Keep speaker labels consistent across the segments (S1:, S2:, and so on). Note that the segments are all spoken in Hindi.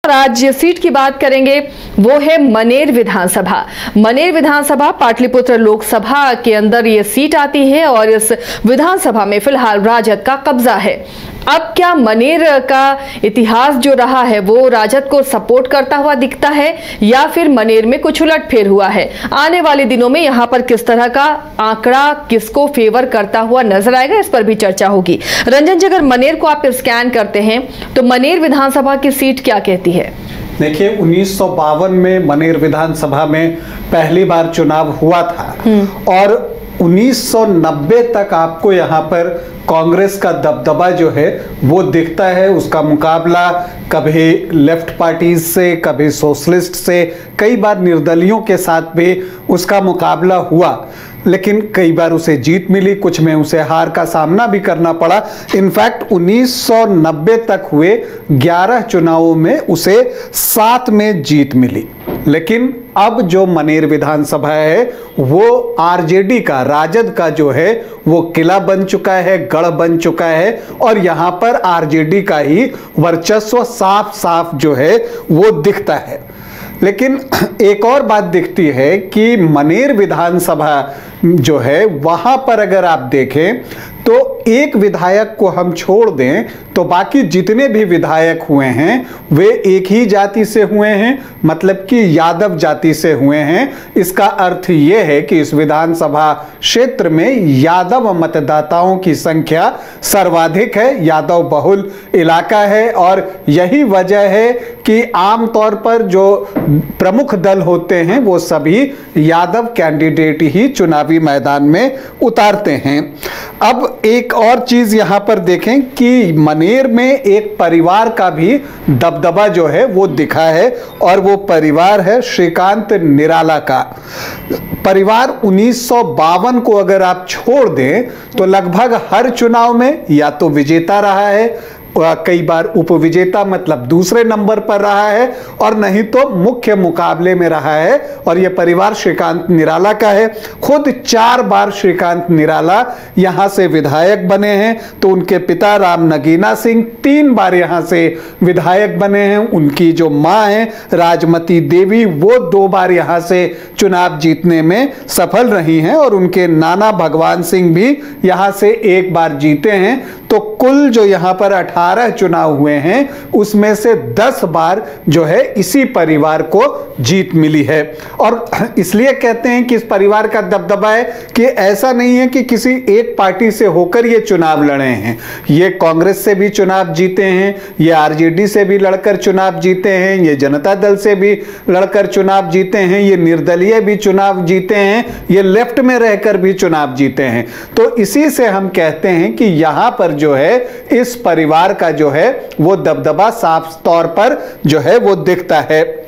S1: और आज जिस सीट की बात करेंगे वो है मनेर विधानसभा। मनेर विधानसभा पाटलिपुत्र लोकसभा के अंदर ये सीट आती है और इस विधानसभा में फिलहाल राजद का कब्जा है। अब क्या मनेर का इतिहास जो रहा है वो राजद को सपोर्ट करता हुआ दिखता है या फिर मनेर में कुछ उलटफेर हुआ है? आने वाले दिनों में यहां पर किस तरह का आंकड़ा किसको फेवर करता हुआ नजर आएगा, इस पर भी चर्चा होगी। रंजन जी, अगर मनेर को आप स्कैन करते हैं तो मनेर विधानसभा की सीट क्या कहती है?
S2: देखिए, 1952 में मनेर विधानसभा में पहली बार चुनाव हुआ था और 1990 तक आपको यहाँ पर कांग्रेस का दबदबा जो है वो दिखता है। उसका मुकाबला कभी लेफ्ट पार्टीज से, कभी सोशलिस्ट से, कई बार निर्दलियों के साथ भी उसका मुकाबला हुआ, लेकिन कई बार उसे जीत मिली, कुछ में उसे हार का सामना भी करना पड़ा। इनफैक्ट 1990 तक हुए 11 चुनावों में उसे 7 में जीत मिली। लेकिन अब जो मनेर विधानसभा है वो आरजेडी का, राजद का जो है वो किला बन चुका है, गढ़ बन चुका है और यहां पर आरजेडी का ही वर्चस्व साफ साफ जो है वो दिखता है। लेकिन एक और बात दिखती है कि मनेर विधानसभा जो है वहां पर अगर आप देखें तो एक विधायक को हम छोड़ दें तो बाकी जितने भी विधायक हुए हैं वे एक ही जाति से हुए हैं, मतलब कि यादव जाति से हुए हैं। इसका अर्थ यह है कि इस विधानसभा क्षेत्र में यादव मतदाताओं की संख्या सर्वाधिक है, यादव बहुल इलाका है और यही वजह है कि आमतौर पर जो प्रमुख दल होते हैं वो सभी यादव कैंडिडेट ही चुनावी मैदान में उतारते हैं। अब एक और चीज यहां पर देखें कि मनेर में एक परिवार का भी दबदबा जो है वो दिखा है और वो परिवार है श्रीकांत निराला का। परिवार 1952 को अगर आप छोड़ दें तो लगभग हर चुनाव में या तो विजेता रहा है, कई बार उपविजेता मतलब दूसरे नंबर पर रहा है और नहीं तो मुख्य मुकाबले में रहा है। और यह परिवार श्रीकांत निराला का है। खुद 4 बार श्रीकांत निराला यहां से विधायक बने हैं, तो उनके पिता राम नगीना सिंह 3 बार यहां से विधायक बने हैं। उनकी जो मां है राजमती देवी वो 2 बार यहां से चुनाव जीतने में सफल रही हैं और उनके नाना भगवान सिंह भी यहां से 1 बार जीते हैं। तो कुल जो यहां पर 18 चुनाव हुए हैं उसमें से 10 बार जो है इसी परिवार को जीत मिली है। और इसलिए कहते हैं कि इस परिवार का दबदबा है कि ऐसा नहीं है कि किसी एक पार्टी से होकर ये चुनाव लड़े हैं। ये कांग्रेस से भी चुनाव जीते हैं, ये आरजेडी से भी लड़कर चुनाव जीते हैं, ये जनता दल से भी लड़कर चुनाव जीते हैं, ये निर्दलीय भी चुनाव जीते हैं, ये लेफ्ट में रहकर भी चुनाव जीते हैं। तो इसी से हम कहते हैं कि यहां पर जो है इस परिवार का जो है वो दबदबा साफ तौर पर जो है वो दिखता है।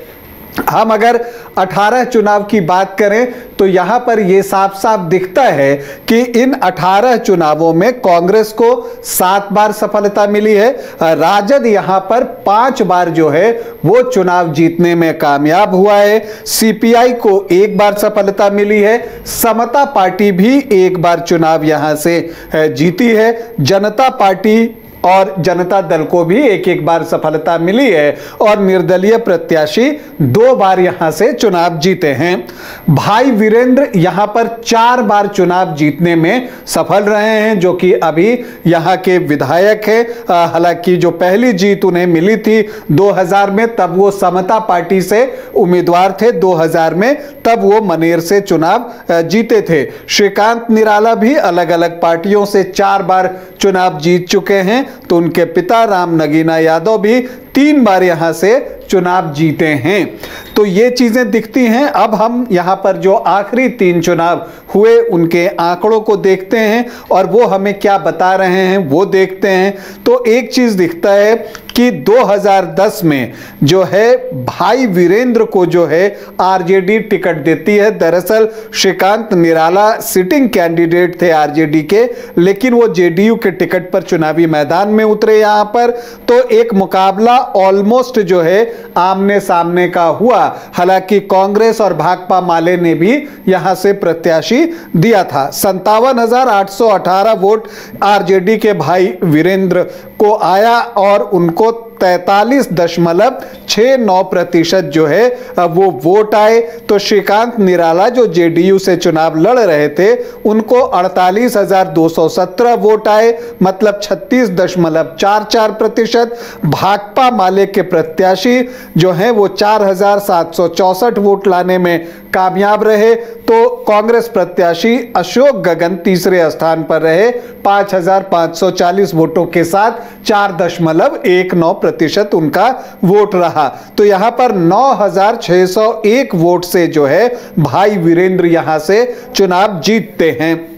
S2: हम अगर 18 चुनाव की बात करें तो यहां पर यह साफ साफ दिखता है कि इन 18 चुनावों में कांग्रेस को 7 बार सफलता मिली है, राजद यहां पर 5 बार जो है वो चुनाव जीतने में कामयाब हुआ है, सीपीआई को 1 बार सफलता मिली है, समता पार्टी भी 1 बार चुनाव यहां से जीती है, जनता पार्टी और जनता दल को भी 1-1 बार सफलता मिली है और निर्दलीय प्रत्याशी 2 बार यहां से चुनाव जीते हैं। भाई वीरेंद्र यहां पर 4 बार चुनाव जीतने में सफल रहे हैं, जो कि अभी यहां के विधायक हैं। हालांकि जो पहली जीत उन्हें मिली थी 2000 में, तब वो समता पार्टी से उम्मीदवार थे, 2000 में तब वो मनेर से चुनाव जीते थे। श्रीकांत निराला भी अलग अलग पार्टियों से 4 बार चुनाव जीत चुके हैं, तो उनके पिता राम नगीना यादव भी 3 बार यहां से चुनाव जीते हैं। तो ये चीजें दिखती हैं। अब हम यहां पर जो आखिरी 3 चुनाव हुए उनके आंकड़ों को देखते हैं और वो हमें क्या बता रहे हैं वो देखते हैं। तो एक चीज दिखता है कि 2010 में जो है भाई वीरेंद्र को जो है आरजेडी टिकट देती है। दरअसल श्रीकांत निराला सिटिंग कैंडिडेट थे आरजेडी के, लेकिन वो जेडीयू के टिकट पर चुनावी मैदान में उतरे यहां पर। तो एक मुकाबला ऑलमोस्ट जो है आमने सामने का हुआ। हालांकि कांग्रेस और भाकपा माले ने भी यहां से प्रत्याशी दिया था। 57,818 वोट आरजेडी के भाई वीरेंद्र को आया और उनको 43.69% जो है वो वोट आए। तो श्रीकांत निराला जो जेडीयू से चुनाव लड़ रहे थे उनको 48,217 वोट आए, मतलब 36.44%। भाकपा माले के प्रत्याशी जो हैं वो 4,764 वोट लाने में कामयाब रहे। तो कांग्रेस प्रत्याशी अशोक गगन तीसरे स्थान पर रहे 5,540 वोटों के साथ, 4.19% उनका वोट रहा। तो यहां पर 9,601 वोट से जो है भाई वीरेंद्र यहां से चुनाव जीतते हैं।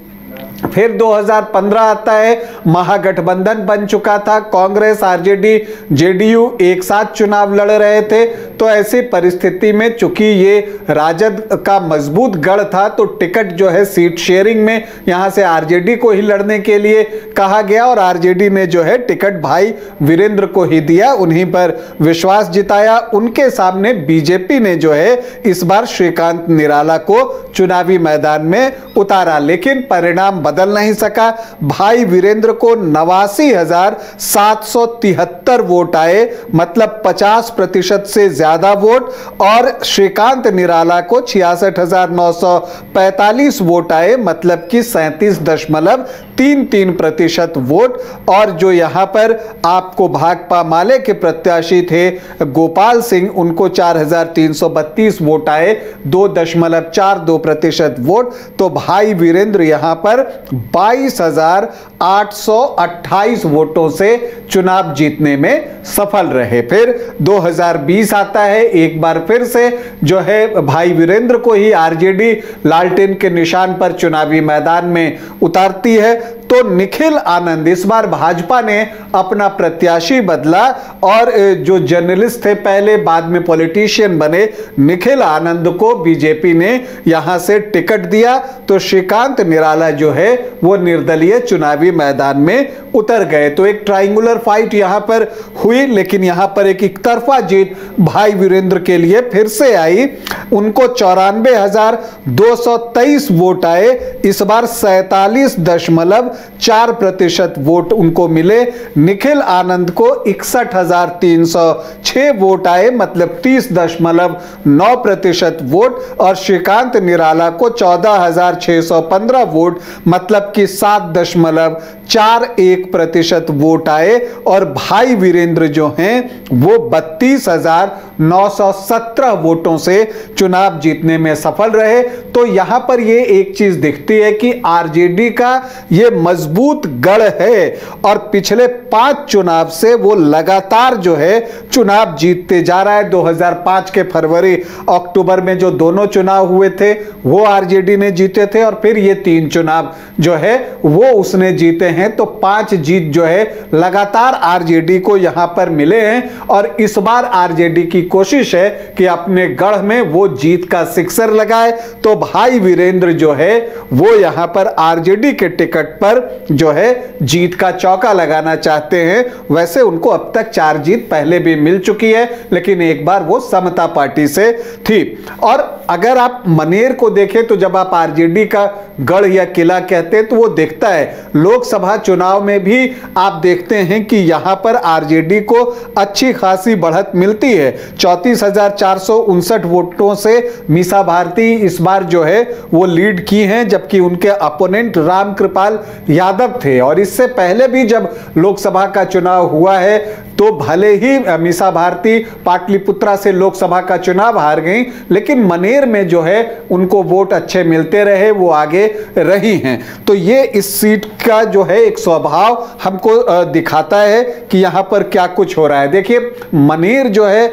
S2: फिर 2015 आता है, महागठबंधन बन चुका था, कांग्रेस आरजेडी जेडीयू एक साथ चुनाव लड़ रहे थे। तो ऐसी परिस्थिति में चूंकि ये राजद का मजबूत गढ़ था तो टिकट जो है सीट शेयरिंग में यहां से आरजेडी को ही लड़ने के लिए कहा गया और आरजेडी ने जो है टिकट भाई वीरेंद्र को ही दिया, उन्हीं पर विश्वास जिताया। उनके सामने बीजेपी ने जो है इस बार श्रीकांत निराला को चुनावी मैदान में उतारा, लेकिन परिणाम बदल नहीं सका। भाई वीरेंद्र को 89,773 वोट आए, मतलब 50% से ज्यादा वोट, और श्रीकांत निराला को 66,945 वोट आए, मतलब कि 37.33% वोट। और जो यहां पर आपको भाकपा माले के प्रत्याशी थे गोपाल सिंह, उनको 4,332 वोट आए, 2.42% वोट। तो भाई वीरेंद्र यहां पर 22,828 वोटों से चुनाव जीतने में सफल रहे। फिर 2020 आता है, एक बार फिर से जो है भाई वीरेंद्र को ही आरजेडी लालटेन के निशान पर चुनावी मैदान में उतारती है। तो निखिल आनंद, इस बार भाजपा ने अपना प्रत्याशी बदला और जो जर्नलिस्ट थे पहले, बाद में पॉलिटिशियन बने, निखिल आनंद को बीजेपी ने यहां से टिकट दिया। तो श्रीकांत निराला जो है वो निर्दलीय चुनावी मैदान में उतर गए। तो एक ट्रायंगुलर फाइट यहां पर हुई, लेकिन यहां पर एक तरफा जीत भाई वीरेंद्र के लिए फिर से आई। उनको 94,223 वोट आए, इस बार 47.4% वोट उनको मिले। निखिल आनंद को 61,306 वोट आए, मतलब 30.9% वोट, और श्रीकांत निराला को 14,615 वोट, मतलब कि 7.41% वोट आए। और भाई वीरेंद्र जो हैं वो 32,917 वोटों से चुनाव जीतने में सफल रहे। तो यहां पर ये एक चीज दिखती है कि आरजेडी का ये मजबूत गढ़ है और पिछले 5 चुनाव से वो लगातार जो है चुनाव जीतते जा रहा है। 2005 के फरवरी अक्टूबर में जो दोनों चुनाव हुए थे वो आरजेडी ने जीते थे, और फिर ये 3 चुनाव जो है वो उसने जीते हैं। तो 5 जीत जो है लगातार आरजेडी को यहां पर मिले हैं, और इस बार आरजेडी की कोशिश है कि अपने गढ़ में वो जीत का सिक्सर लगाए। तो भाई वीरेंद्र जो है वो यहां पर आरजेडी के टिकट पर जो है जीत का चौका लगाना चाहते हैं। वैसे उनको अब तक 4 जीत पहले भी मिल चुकी है, लेकिन एक बार वो समता पार्टी से थी। और अगर आप मनेर को देखें तो जब आप आरजेडी का गढ़ या किला कहते हैं तो वो दिखता है। लोकसभा चुनाव में भी आप देखते हैं कि यहां पर आरजेडी को अच्छी खासी बढ़त मिलती है। 34,459 वोटों से मीसा भारती इस बार जो है वो लीड की हैं, जबकि उनके अपोनेंट रामकृपाल यादव थे। और इससे पहले भी जब लोकसभा का चुनाव हुआ है तो भले ही मीसा भारती पाटलिपुत्रा से लोकसभा का चुनाव हार गई, लेकिन मनेर में जो है उनको वोट अच्छे मिलते रहे, वो आगे रही हैं। तो ये इस सीट का जो है एक स्वभाव हमको दिखाता है कि यहां पर क्या कुछ हो रहा है। देखिए मनेर जो है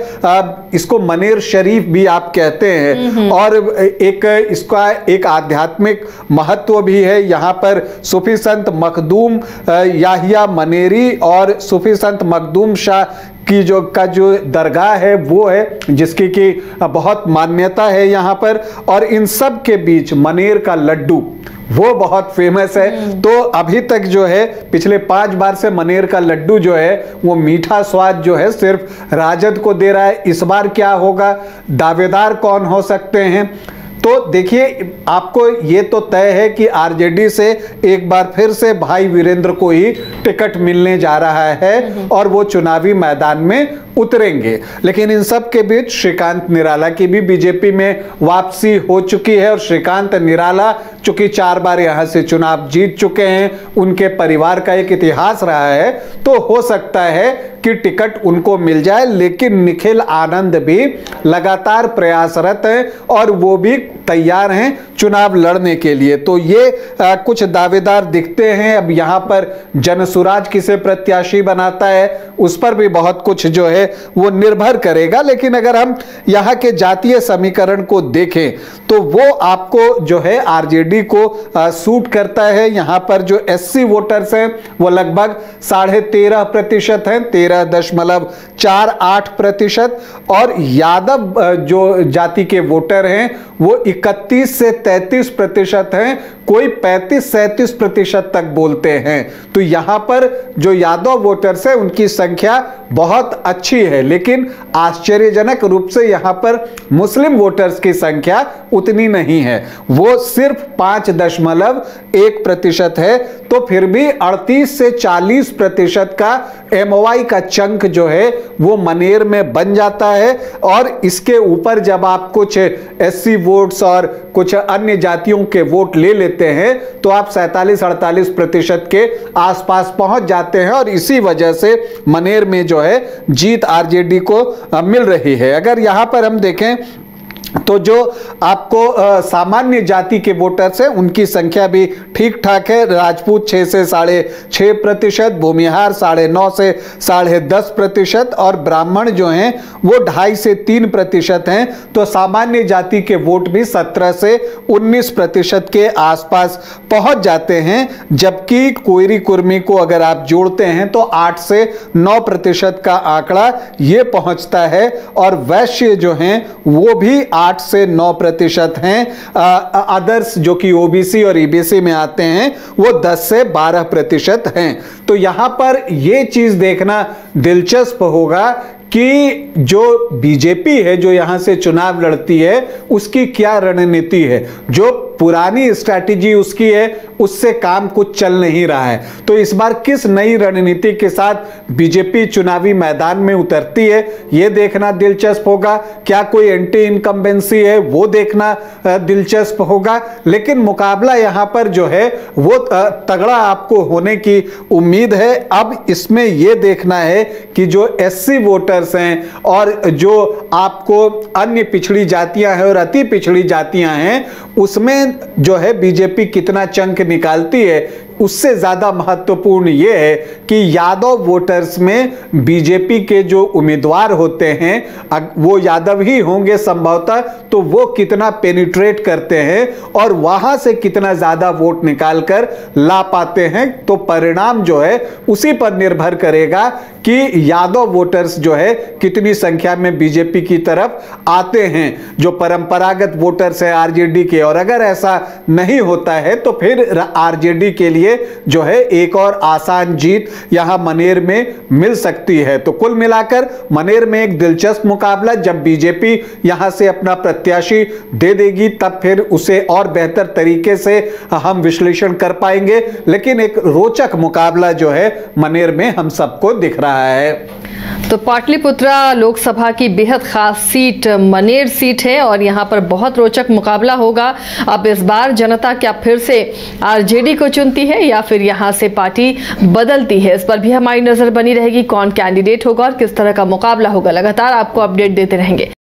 S2: इसको मनेर शरीफ भी आप कहते हैं, और एक इसका एक आध्यात्मिक महत्व भी है। यहां पर सूफी संत मखदूम याहिया मनेरी और सूफी संत मखदूम शाह की जो दरगाह है वो है, जिसकी की बहुत मान्यता है यहां पर। और इन सब के बीच मनेर का लड्डू वो बहुत फेमस है। तो अभी तक जो है पिछले 5 बार से मनेर का लड्डू जो है वो मीठा स्वाद जो है सिर्फ राजद को दे रहा है। इस बार क्या होगा, दावेदार कौन हो सकते हैं? तो तो देखिए, आपको ये तो तय है कि आरजेडी से एक बार फिर से भाई वीरेंद्र को ही टिकट मिलने जा रहा है और वो चुनावी मैदान में उतरेंगे। लेकिन इन सब के बीच श्रीकांत निराला की भी बीजेपी में वापसी हो चुकी है और श्रीकांत निराला चूंकि 4 बार यहां से चुनाव जीत चुके हैं, उनके परिवार का एक इतिहास रहा है, तो हो सकता है कि टिकट उनको मिल जाए। लेकिन निखिल आनंद भी लगातार प्रयासरत हैं और वो भी तैयार हैं चुनाव लड़ने के लिए। तो ये कुछ दावेदार दिखते हैं। अब यहां पर जनसुराज किसे प्रत्याशी बनाता है उस पर भी बहुत कुछ जो है वो निर्भर करेगा। लेकिन अगर हम यहां के जातीय समीकरण को देखें तो वो आपको जो है आरजेडी को सूट करता है। यहां पर जो एससी वोटर्स हैं वो लगभग 13.5% हैं, 13.48%, और यादव जो जाति के वोटर हैं वो 31 से 33% हैं, कोई 35-37% तक बोलते हैं। तो यहां पर जो यादव वोटर्स हैं उनकी संख्या बहुत अच्छी है। लेकिन आश्चर्यजनक रूप से यहां पर मुस्लिम वोटर्स की संख्या उतनी नहीं है, वो सिर्फ 5.1% है। तो फिर भी 38 से 40% का एमओआई का चंक जो है वो मनेर में बन जाता है। और इसके ऊपर जब आप कुछ एससी वोट्स और कुछ अन्य जातियों के वोट ले लेते हैं तो आप 47-48% के आसपास पहुंच जाते हैं और इसी वजह से मनेर में जो है जीत आरजेडी को मिल रही है। अगर यहां पर हम देखें तो जो आपको सामान्य जाति के वोटर्स हैं उनकी संख्या भी ठीक ठाक है। राजपूत 6 से 6.5%, भूमिहार 9.5 से 10.5% और ब्राह्मण जो हैं वो 2.5 से 3% हैं। तो सामान्य जाति के वोट भी 17 से 19% के आसपास पहुंच जाते हैं। जबकि कोयरी कुर्मी को अगर आप जोड़ते हैं तो 8 से 9% का आंकड़ा ये पहुंचता है। और वैश्य जो हैं वो भी 8 से 9% हैं। अदर्स जो कि ओबीसी और ईबीसी में आते हैं वो 10 से 12% हैं। तो यहां पर यह चीज देखना दिलचस्प होगा कि जो बीजेपी है जो यहां से चुनाव लड़ती है उसकी क्या रणनीति है। जो पुरानी स्ट्रैटेजी उसकी है उससे काम कुछ चल नहीं रहा है। तो इस बार किस नई रणनीति के साथ बीजेपी चुनावी मैदान में उतरती है यह देखना दिलचस्प होगा। क्या कोई एंटी इनकम्बेंसी है वो देखना दिलचस्प होगा। लेकिन मुकाबला यहां पर जो है वो तगड़ा आपको होने की उम्मीद है। अब इसमें यह देखना है कि जो एससी वोटर्स हैं और जो आपको अन्य पिछड़ी जातियां हैं और अति पिछड़ी जातियां हैं उसमें जो है बीजेपी कितना चंक निकालती है। उससे ज्यादा महत्वपूर्ण यह है कि यादव वोटर्स में बीजेपी के जो उम्मीदवार होते हैं वो यादव ही होंगे संभवतः, तो वो कितना पेनिट्रेट करते हैं और वहां से कितना ज्यादा वोट निकालकर ला पाते हैं। तो परिणाम जो है उसी पर निर्भर करेगा कि यादव वोटर्स जो है कितनी संख्या में बीजेपी की तरफ आते हैं जो परंपरागत वोटर्स है आरजेडी के। और अगर ऐसा नहीं होता है तो फिर आरजेडी के लिए जो है एक और आसान जीत यहां मनेर में मिल सकती है। तो कुल मिलाकर मनेर में एक दिलचस्प मुकाबला। जब बीजेपी यहां से अपना प्रत्याशी दे देगी तब फिर उसे और बेहतर तरीके से हम विश्लेषण कर पाएंगे। लेकिन एक रोचक मुकाबला जो है मनेर में हम सबको दिख रहा है।
S1: तो पाटलिपुत्रा लोकसभा की बेहद खास सीट मनेर सीट है और यहां पर बहुत रोचक मुकाबला होगा। अब इस बार जनता क्या फिर से आरजेडी को चुनती है या फिर यहां से पार्टी बदलती है, इस पर भी हमारी नजर बनी रहेगी। कौन कैंडिडेट होगा और किस तरह का मुकाबला होगा, लगातार आपको अपडेट देते रहेंगे।